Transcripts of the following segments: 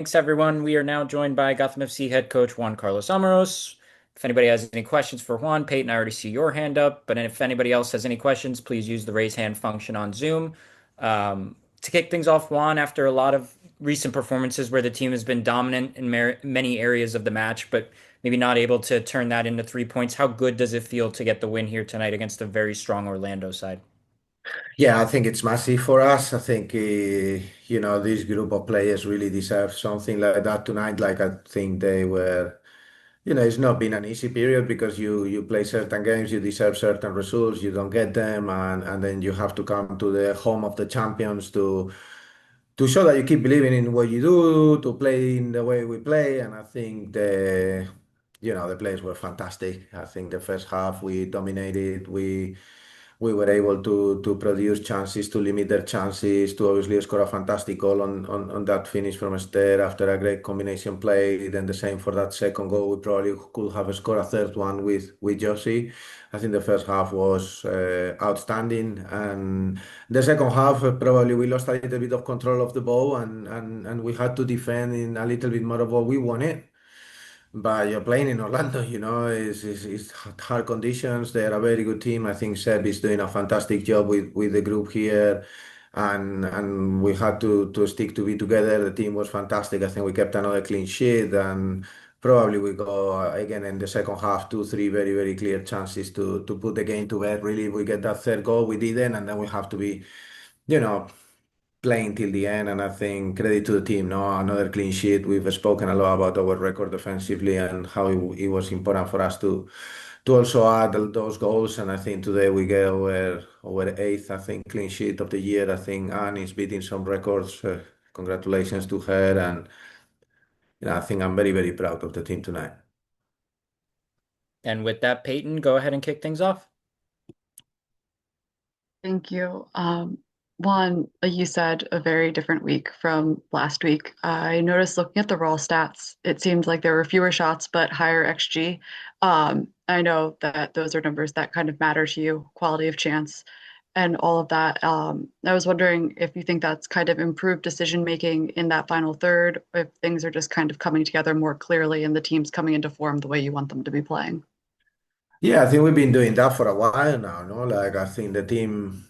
Thanks, everyone. We are now joined by Gotham FC head coach Juan Carlos Amorós. If anybody has any questions for Juan, Peyton, I already see your hand up. But if anybody else has any questions, please use the raise hand function on Zoom. To kick things off, Juan, after a lot of recent performances where the team has been dominant in many areas of the match, but maybe not able to turn that into 3 points, how good does it feel to get the win here tonight against a very strong Orlando side? Yeah, I think it's massive for us. I think, this group of players really deserve something like that tonight. Like, I think they were, it's not been an easy period because you play certain games, you deserve certain results, you don't get them, and then you have to come to the home of the champions to show that you keep believing in what you do, to play in the way we play. And I think the players were fantastic. I think the first half we dominated. We were able to produce chances, to limit their chances, to obviously score a fantastic goal on that finish from Esther after a great combination play. Then the same for that second goal. We probably could have scored a third one with Josie. I think the first half was outstanding, and the second half probably we lost a little bit of control of the ball, and we had to defend in a little bit more of what we wanted. But you're playing in Orlando, it's hard conditions. They're a very good team. I think Seb is doing a fantastic job with the group here. And we had to stick to be together. The team was fantastic. I think we kept another clean sheet, and probably we go again in the second half, two, three very, very clear chances to put the game to bed. Really, we get that third goal, we didn't, and then we have to be, you know, playing till the end. And I think credit to the team. No, another clean sheet. We've spoken a lot about our record defensively and how it was important for us to also add those goals. And I think today we get our eighth, I think, clean sheet of the year. I think Anne is beating some records. Congratulations to her. And I think I'm very, very proud of the team tonight. And with that, Peyton, go ahead and kick things off. Thank you. One, like you said, a very different week from last week. I noticed looking at the raw stats, it seemed like there were fewer shots but higher XG. I know that those are numbers that kind of matter to you, quality of chance and all of that. I was wondering if you think that's kind of improved decision making in that final third, if things are just kind of coming together more clearly and the team's coming into form the way you want them to be playing. Yeah, I think we've been doing that for a while now, no? Like, I think the team,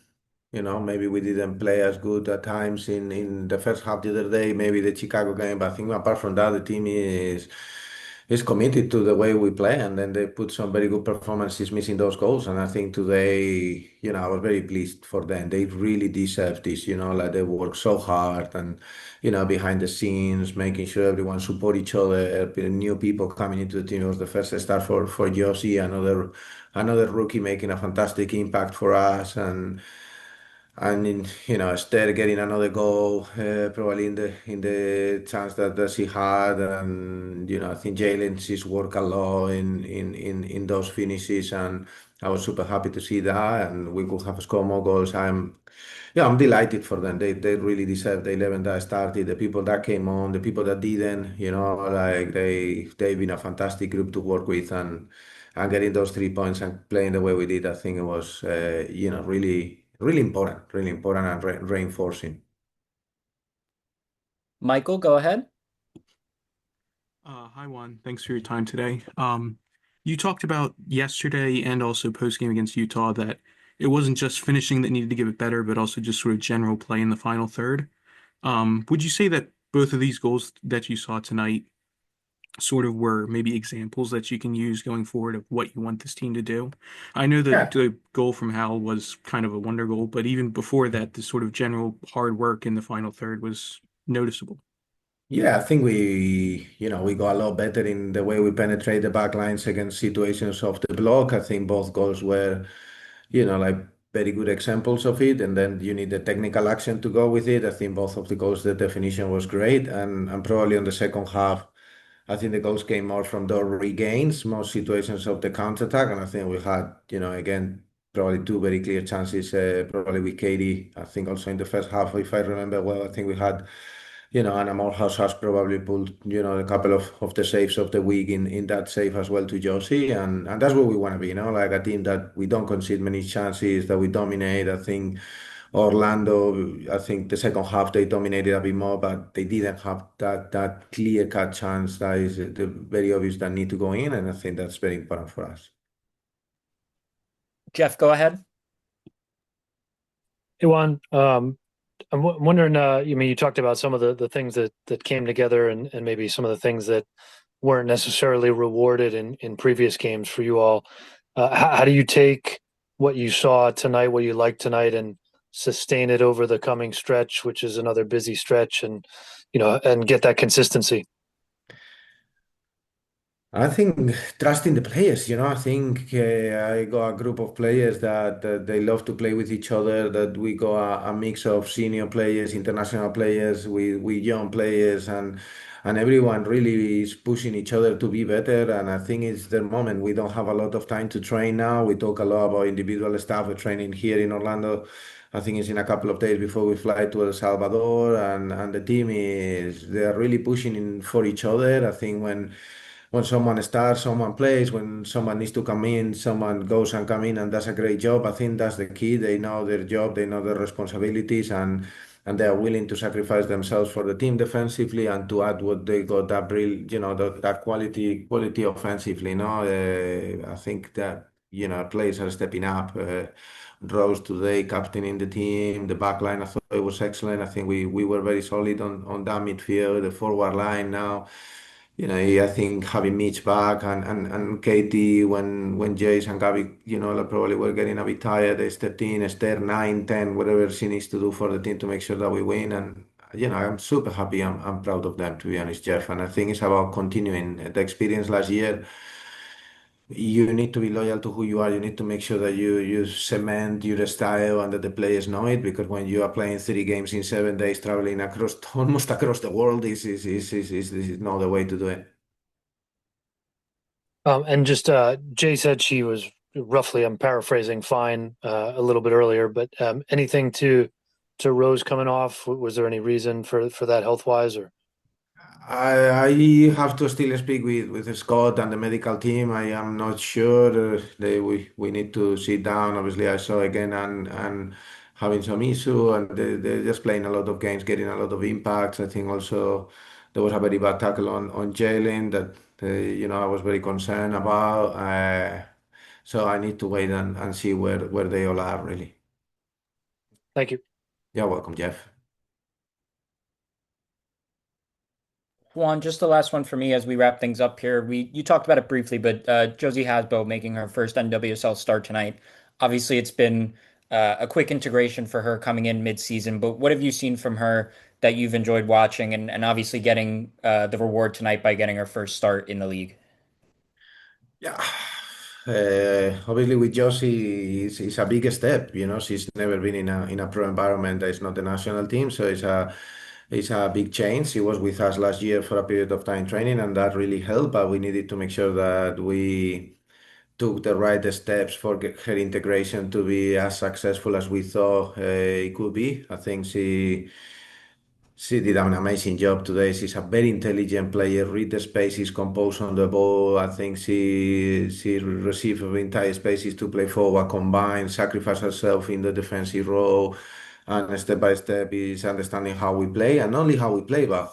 maybe we didn't play as good at times in the first half the other day, maybe the Chicago game, but I think apart from that, the team is committed to the way we play, and then they put some very good performances missing those goals. And I think today, I was very pleased for them. They really deserve this, like they work so hard and, behind the scenes, making sure everyone support each other. New people coming into the team. It was the first start for Josie, another rookie making a fantastic impact for us. And Esther getting another goal, probably in the chance that she had. And I think Jalen, she's worked a lot in those finishes, and I was super happy to see that. And we could have scored more goals. I'm delighted for them. They really deserve the 11 that started, the people that came on, the people that didn't. Like they've been a fantastic group to work with, and getting those 3 points and playing the way we did. I think it was really. Really important and reinforcing. Michael, go ahead. Hi, Juan. Thanks for your time today. You talked about yesterday and also post-game against Utah that it wasn't just finishing that needed to give it better, but also just sort of general play in the final third. Would you say that both of these goals that you saw tonight sort of were maybe examples that you can use going forward of what you want this team to do? I know that Yeah. the goal from Hal was kind of a wonder goal, but even before that, the sort of general hard work in the final third was noticeable. Yeah, I think we got a lot better in the way we penetrate the back lines against situations of the block. I think both goals were, like very good examples of it. And then you need the technical action to go with it. I think both of the goals, the definition was great. And probably on the second half, I think the goals came more from the regains, most situations of the counterattack. And I think we had, again, probably two very clear chances, probably with Katie. I think also in the first half, if I remember well, I think we had, Anna Morehouse has probably pulled, a couple of the saves of the week in that save as well to Josie. And that's what we want to be, like a team that we don't concede many chances, that we dominate. I think Orlando, I think the second half they dominated a bit more, but they didn't have that clear cut chance that is the very obvious that need to go in, and I think that's very important for us. Jeff, go ahead. Hey Juan, I'm wondering. You talked about some of the things that came together, and maybe some of the things that weren't necessarily rewarded in previous games for you all. How do you take what you saw tonight, what you liked tonight, and sustain it over the coming stretch, which is another busy stretch, and and get that consistency? I think trusting the players, I think I got a group of players that they love to play with each other, that we got a mix of senior players, international players, with young players, and everyone really is pushing each other to be better. And I think it's the moment. We don't have a lot of time to train now. We talk a lot about individual stuff. We're training here in Orlando. I think it's in a couple of days before we fly to El Salvador, and the team they're really pushing in for each other. I think when someone starts, someone plays. When someone needs to come in, someone goes and come in and does a great job. I think that's the key. They know their job, they know their responsibilities, and they are willing to sacrifice themselves for the team defensively and to add what they got that real, that quality offensively. I think that players are stepping up. Rose today, captaining the team, the back line, I thought it was excellent. I think we were very solid on that midfield, the forward line now. I think having Mitch back and Katie when Jace and Gabby, like probably were getting a bit tired. They stepped in, Esther 9, 10, whatever she needs to do for the team to make sure that we win. And, I'm super happy. I'm proud of them, to be honest, Jeff. And I think it's about continuing the experience last year. You need to be loyal to who you are. You need to make sure that you cement your style and that the players know it. Because when you are playing 3 games in 7 days, traveling across almost across the world, is not the way to do it. And just Jay said she was roughly, I'm paraphrasing, fine a little bit earlier, but anything to Rose coming off? Was there any reason for that health wise or? I have to still speak with Scott and the medical team. I am not sure. We need to sit down. Obviously, I saw again and having some issue, and they're just playing a lot of games, getting a lot of impacts. I think also there was a very bad tackle on Jalen that I was very concerned about. So I need to wait and see where they all are really. Thank you. You're welcome, Jeff. Juan, just the last one for me as we wrap things up here. You talked about it briefly, but Josie Hasbo making her first NWSL start tonight. Obviously, it's been a quick integration for her coming in mid-season, but what have you seen from her that you've enjoyed watching and obviously getting the reward tonight by getting her first start in the league? Yeah. Obviously, with Josie, it's a big step. She's never been in a pro environment that is not the national team, so it's a big change. She was with us last year for a period of time training, and that really helped. But we needed to make sure that we took the right steps for her integration to be as successful as we thought it could be. I think she did an amazing job today. She's a very intelligent player, read the spaces, compose on the ball. I think she received entire spaces to play forward, combine, sacrifice herself in the defensive role, and step by step is understanding how we play, and not only how we play, but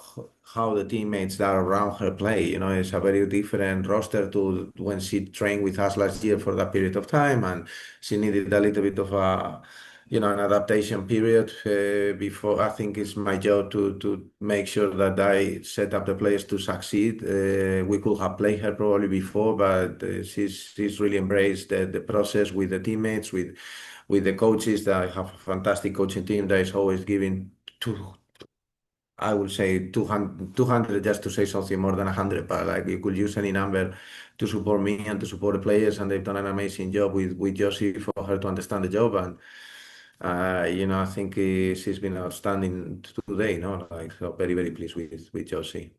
how the teammates that are around her play. It's a very different roster to when she trained with us last year for that period of time, and she needed a little bit of an adaptation period before. I think it's my job to make sure that I set up the players to succeed. We could have played her probably before, but she's really embraced the process with the teammates, with the coaches. That I have a fantastic coaching team that is always giving two. I would say 200 just to say something more than 100, but like you could use any number to support me and to support the players, and they've done an amazing job with Josie for her to understand the job. And I think she's been outstanding today. Like, so very, very pleased with Josie.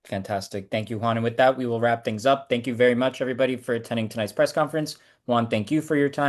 Fantastic. Thank you, Juan. And with that, we will wrap things up. Thank you very much, everybody, for attending tonight's press conference. Juan, thank you for your time.